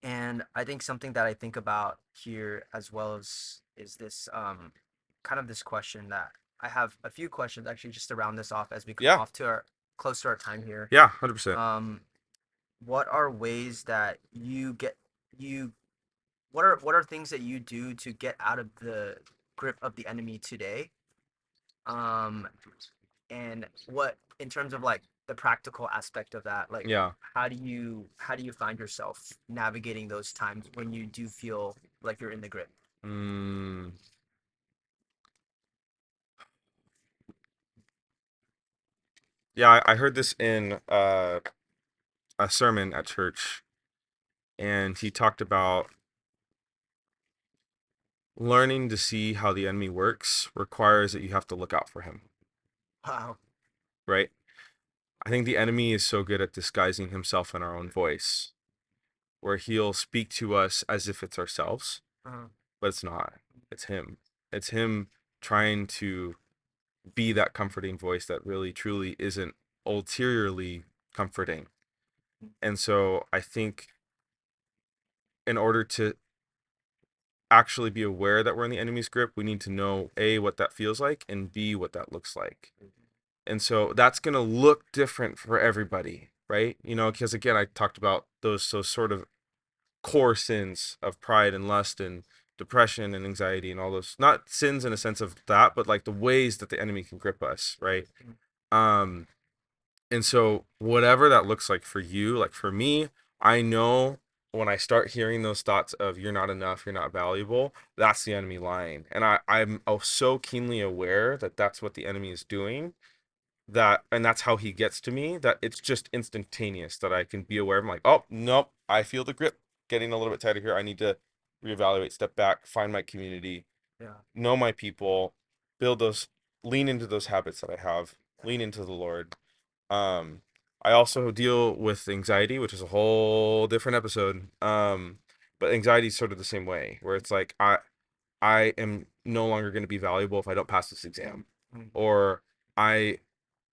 And I think something that I think about here as well is this kind of this question that I have a few questions actually just to round this off as we come off to our close to our time here. Yeah, 100%. What are ways that what are things that you do to get out of the grip of the enemy today? And what in terms of like the practical aspect of that, like how do you find yourself navigating those times when you do feel like you're in the grip? Yeah, I heard this in a sermon at church, and he talked about learning to see how the enemy works requires that you have to look out for him. Wow. Right? I think the enemy is so good at disguising himself in our own voice, where he'll speak to us as if it's ourselves, but it's not. It's him. It's him trying to be that comforting voice that really truly isn't ulteriorly comforting. And so I think in order to actually be aware that we're in the enemy's grip, we need to know A, what that feels like, and B, what that looks like. And so that's going to look different for everybody, right? You know, because again, I talked about those sort of core sins of pride and lust and depression and anxiety and all those, not sins in a sense of that, but like the ways that the enemy can grip us, right? And so whatever that looks like for you, like for me, I know when I start hearing those thoughts of you're not enough, you're not valuable, that's the enemy lying. And I'm so keenly aware that that's what the enemy is doing, that, and that's how he gets to me, that it's just instantaneous that I can be aware of. I'm like, oh, nope, I feel the grip getting a little bit tighter here. I need to reevaluate, step back, find my community, know my people, build those, lean into those habits that I have, lean into the Lord. I also deal with anxiety, which is a whole different episode. But anxiety is sort of the same way, where it's like I am no longer going to be valuable if I don't pass this exam, or I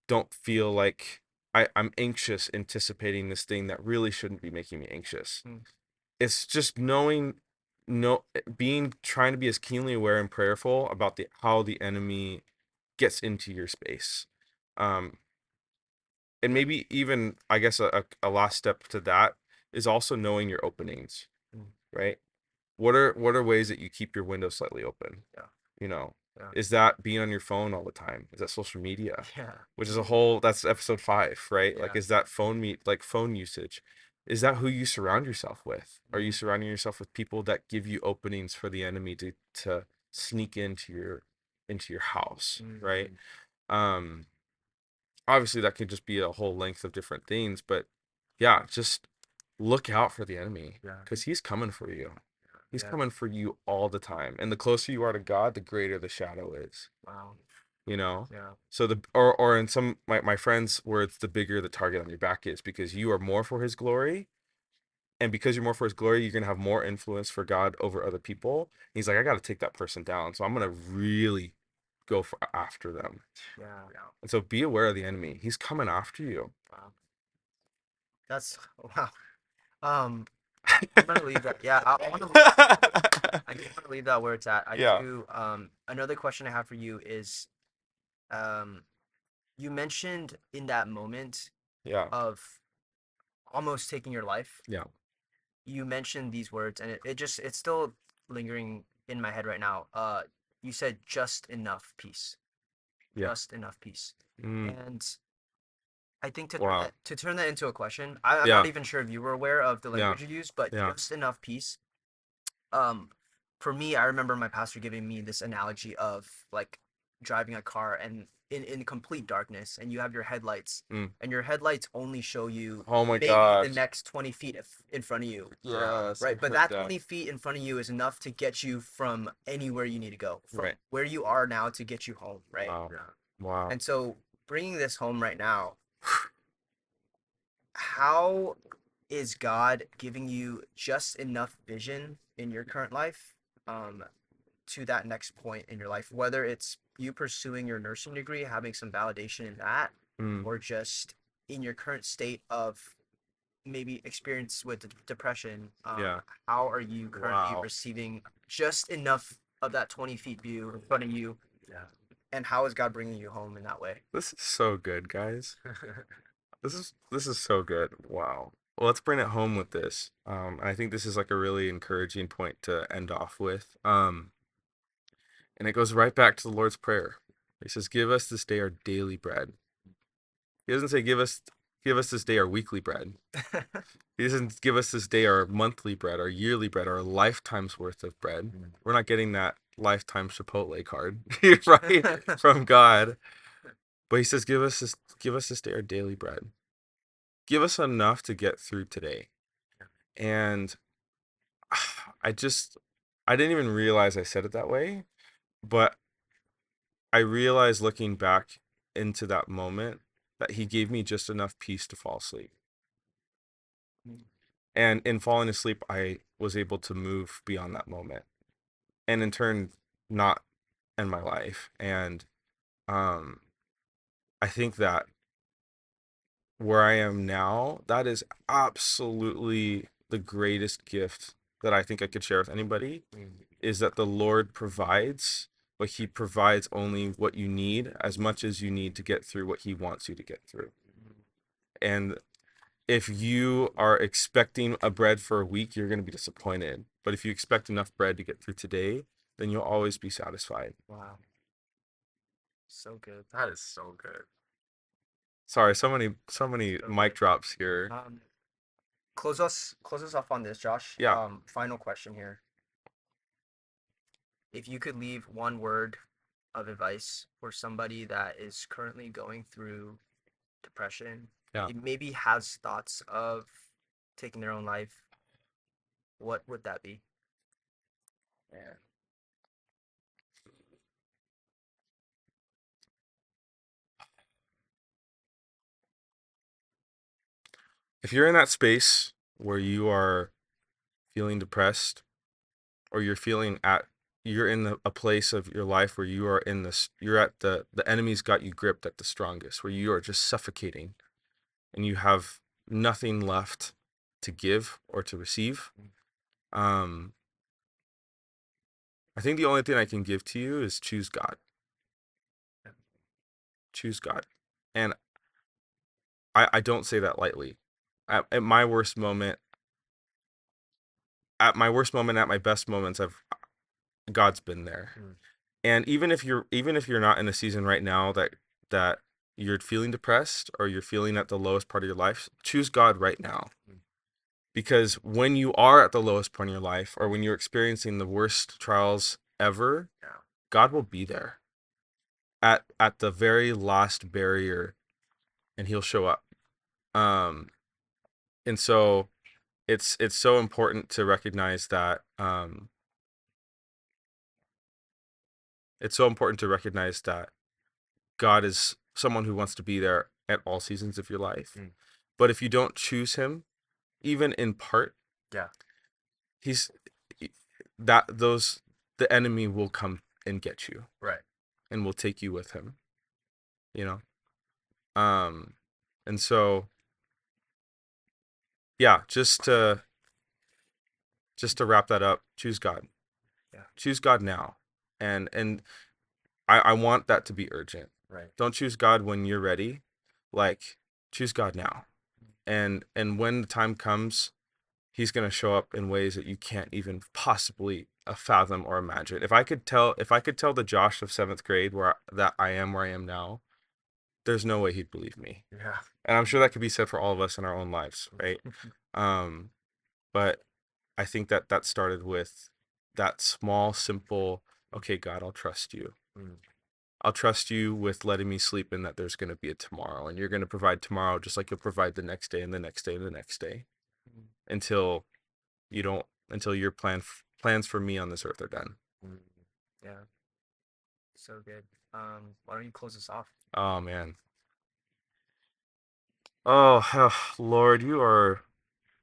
don't feel like I'm anxious anticipating this thing that really shouldn't be making me anxious. It's just knowing, no, being, trying to be as keenly aware and prayerful about how the enemy gets into your space. And maybe even, I guess, a last step to that is also knowing your openings, right? What are ways that you keep your window slightly open? You know, is that being on your phone all the time? Is that social media? Which is a whole, that's episode 5, right? Like, is that phone usage? Is that who you surround yourself with? Are you surrounding yourself with people that give you openings for the enemy to sneak into your house, right? Obviously that could just be a whole length of different things, but yeah, just look out for the enemy, because he's coming for you. He's coming for you all the time, and the closer you are to God, the greater the shadow is. Wow. You know. So or in some my friends' words, the bigger the target on your back is, because you are more for his glory, and because you're more for his glory, you're gonna have more influence for God over other people. He's like, I got to take that person down, so I'm gonna really go after them. And so be aware of the enemy. He's coming after you. Wow. That's wow. I'm gonna leave that. Yeah, I want to leave that where it's at. I do. Another question I have for you is, you mentioned in that moment of almost taking your life. You mentioned these words, and it's still lingering in my head right now. You said just enough peace. Just enough peace. And I think to turn that into a question, I'm not even sure if you were aware of the language you used, but just enough peace. For me, I remember my pastor giving me this analogy of like driving a car and in complete darkness, and you have your headlights, and your headlights only show you maybe the next 20 feet in front of you. Right. But that 20 feet in front of you is enough to get you from anywhere you need to go, from where you are now to get you home. Right. Wow. And so bringing this home right now, how is God giving you just enough vision in your current life um, to that next point in your life? Whether it's you pursuing your nursing degree, having some validation in that, or just in your current state of maybe experience with depression. Yeah. How are you currently Wow. receiving just enough of that 20 feet view in front of you? Yeah. And how is God bringing you home in that way? This is so good, guys. This is so good. Wow. Well, let's bring it home with this. I think this is like a really encouraging point to end off with. And it goes right back to the Lord's Prayer. He says, "Give us this day our daily bread." He doesn't say, "Give us this day our weekly bread." He doesn't give us this day our monthly bread, our yearly bread, our lifetime's worth of bread. We're not getting that lifetime Chipotle card, right, from God. But he says, "Give us this day our daily bread. Give us enough to get through today." And I just, I didn't even realize I said it that way, but I realized looking back into that moment that he gave me just enough peace to fall asleep. And in falling asleep, I was able to move beyond that moment and in turn, not end my life. And um, I think that where I am now, that is absolutely the greatest gift that I think I could share with anybody, is that the Lord provides, but he provides only what you need, as much as you need to get through what he wants you to get through. And if you are expecting a bread for a week, you're going to be disappointed. But if you expect enough bread to get through today, then you'll always be satisfied. Wow. So good. That is so good. Sorry, so many So mic good. drops here. Close us off on this, Josh. Yeah. Final question here. If you could leave one word of advice for somebody that is currently going through depression, Yeah. it maybe has thoughts of taking their own life, what would that be? Man. If you're in that space where you are feeling depressed, or you're in a place of your life where you are in this, you're at the enemy's got you gripped at the strongest, where you are just suffocating and you have nothing left to give or to receive. Um, I think the only thing I can give to you is choose God. Choose God. And I don't say that lightly. At my worst moment, at my best moments, God's been there. And even if you're not in a season right now that you're feeling depressed or you're feeling at the lowest part of your life, choose God right now. Because when you are at the lowest point in your life, or when you're experiencing the worst trials ever, God will be there at the very last barrier, and he'll show up. And so it's so important to recognize that it's so important to recognize that God is someone who wants to be there at all seasons of your life. But if you don't choose him, even in part, Yeah. he's that those the enemy will come and get you. Right. And will take you with him. You know? And so yeah, just to wrap that up, choose God. Yeah. Choose God now. And I want that to be urgent. Right. Don't choose God when you're ready. Like, choose God now. And when the time comes, he's going to show up in ways that you can't even possibly fathom or imagine. If I could tell the Josh of 7th grade where I am now, there's no way he'd believe me. Yeah. And I'm sure that could be said for all of us in our own lives, right? But I think that started with that small, simple, okay, God, I'll trust you. I'll trust you with letting me sleep in that there's going to be a tomorrow, and you're going to provide tomorrow just like you'll provide the next day and the next day and the next day until your plans for me on this earth are done. Yeah. So good. Why don't you close us off? Oh man. Oh, Lord, you are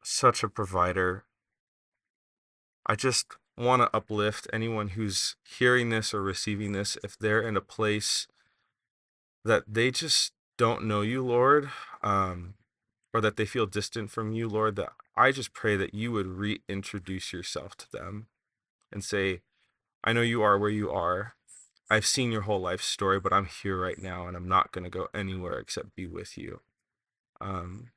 such a provider. I just want to uplift anyone who's hearing this or receiving this if they're in a place that they just don't know you, Lord, um, or that they feel distant from you, Lord, that I just pray that you would reintroduce yourself to them and say, I know you are where you are. I've seen your whole life story, but I'm here right now and I'm not going to go anywhere except be with you. Um,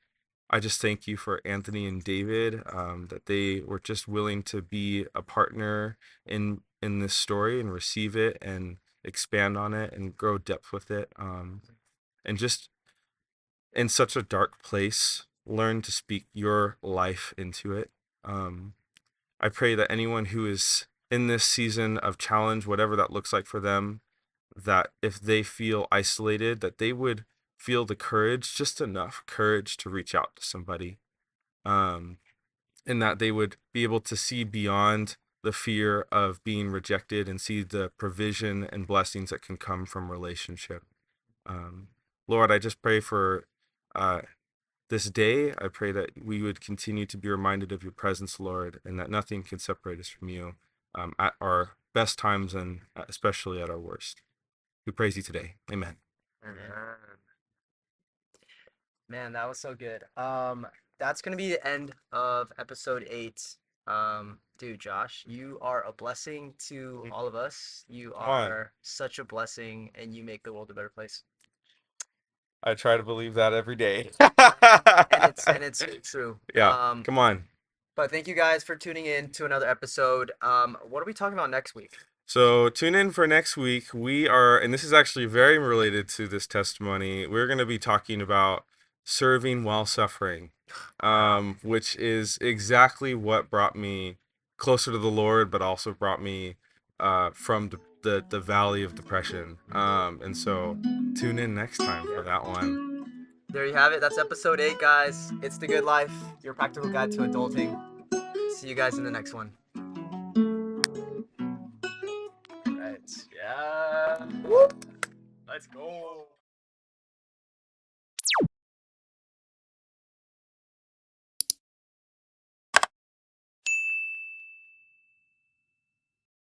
I just thank you for Anthony and David, that they were just willing to be a partner in this story and receive it and expand on it and grow depth with it. And just in such a dark place, learn to speak your life into it. Um, I pray that anyone who is in this season of challenge, whatever that looks like for them, that if they feel isolated, that they would feel the courage, just enough courage to reach out to somebody. Um, and that they would be able to see beyond the fear of being rejected and see the provision and blessings that can come from relationship. Um, Lord, I just pray for uh, this day. I pray that we would continue to be reminded of your presence, Lord, and that nothing can separate us from you at our best times and especially at our worst. We praise you today. Amen. Amen. Man, that was so good. That's gonna be the end of episode 8. Dude, Josh, you are a blessing to all of us. You Come on. are such a blessing, and you make the world a better place. I try to believe that every day. And it's true. Yeah, come on. But thank you guys for tuning in to another episode. What are we talking about next week? So tune in for next week. We are, and this is actually very related to this testimony. We're going to be talking about serving while suffering, which is exactly what brought me closer to the Lord, but also brought me from the valley of depression. And so tune in next time for that one. There you have it. That's episode 8, guys. It's the good life, your practical guide to adulting. See you guys in the next one. Right. Yeah. Whoop. Let's go.